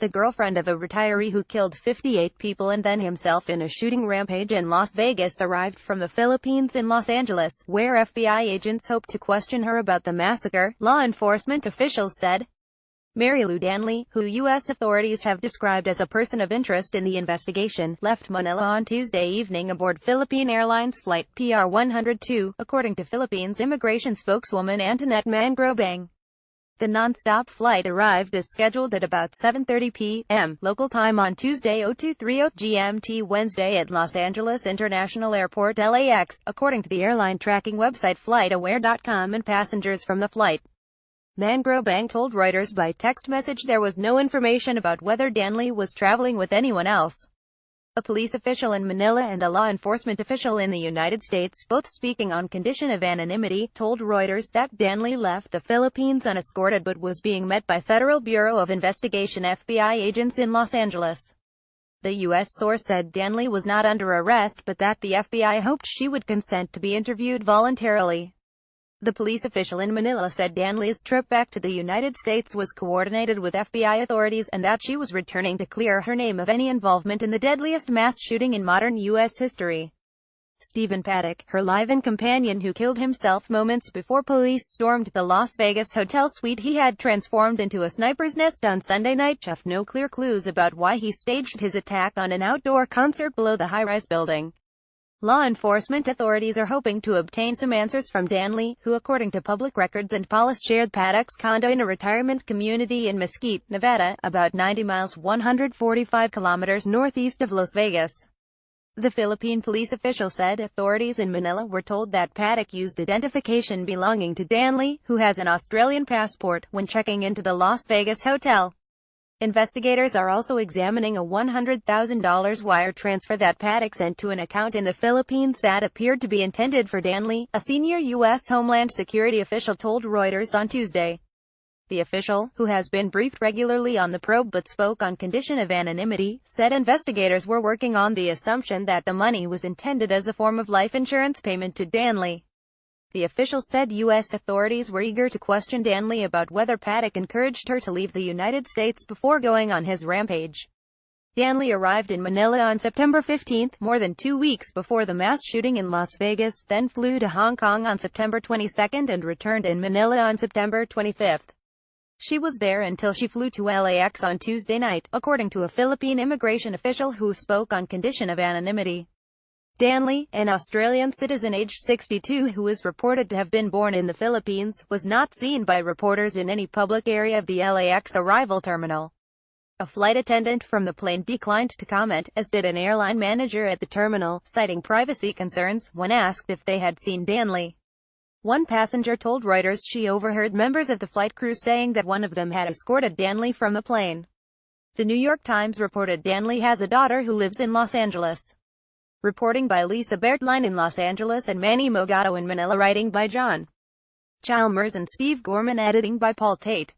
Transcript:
the girlfriend of a retiree who killed 58 people and then himself in a shooting rampage in Las Vegas, arrived from the Philippines in Los Angeles, where FBI agents hope to question her about the massacre, law enforcement officials said. Mary Lou Danley, who U.S. authorities have described as a person of interest in the investigation, left Manila on Tuesday evening aboard Philippine Airlines Flight PR-102, according to Philippines immigration spokeswoman Antoinette Mangrobang. The non-stop flight arrived as scheduled at about 7:30 p.m. local time on Tuesday 0230 GMT Wednesday at Los Angeles International Airport LAX, according to the airline tracking website FlightAware.com and passengers from the flight. Mangrobang told Reuters by text message there was no information about whether Danley was traveling with anyone else. A police official in Manila and a law enforcement official in the United States, both speaking on condition of anonymity, told Reuters that Danley left the Philippines unescorted but was being met by Federal Bureau of Investigation FBI agents in Los Angeles. The U.S. source said Danley was not under arrest but that the FBI hoped she would consent to be interviewed voluntarily. The police official in Manila said Danley's trip back to the United States was coordinated with FBI authorities and that she was returning to clear her name of any involvement in the deadliest mass shooting in modern U.S. history. Stephen Paddock, her live-in companion who killed himself moments before police stormed the Las Vegas hotel suite he had transformed into a sniper's nest on Sunday night, left no clear clues about why he staged his attack on an outdoor concert below the high-rise building. Law enforcement authorities are hoping to obtain some answers from Danley, who according to public records and police shared Paddock's condo in a retirement community in Mesquite, Nevada, about 90 miles 145 kilometers northeast of Las Vegas. The Philippine police official said authorities in Manila were told that Paddock used identification belonging to Danley, who has an Australian passport, when checking into the Las Vegas hotel. Investigators are also examining a $100,000 wire transfer that Paddock sent to an account in the Philippines that appeared to be intended for Danley, a senior U.S. Homeland Security official told Reuters on Tuesday. The official, who has been briefed regularly on the probe but spoke on condition of anonymity, said investigators were working on the assumption that the money was intended as a form of life insurance payment to Danley. The official said U.S. authorities were eager to question Danley about whether Paddock encouraged her to leave the United States before going on his rampage. Danley arrived in Manila on September 15, more than 2 weeks before the mass shooting in Las Vegas, then flew to Hong Kong on September 22 and returned in Manila on September 25. She was there until she flew to LAX on Tuesday night, according to a Philippine immigration official who spoke on condition of anonymity. Danley, an Australian citizen aged 62 who is reported to have been born in the Philippines, was not seen by reporters in any public area of the LAX arrival terminal. A flight attendant from the plane declined to comment, as did an airline manager at the terminal, citing privacy concerns, when asked if they had seen Danley. One passenger told Reuters she overheard members of the flight crew saying that one of them had escorted Danley from the plane. The New York Times reported Danley has a daughter who lives in Los Angeles. Reporting by Lisa Bertline in Los Angeles and Manny Mogato in Manila. Writing by John Chalmers and Steve Gorman. Editing by Paul Tate.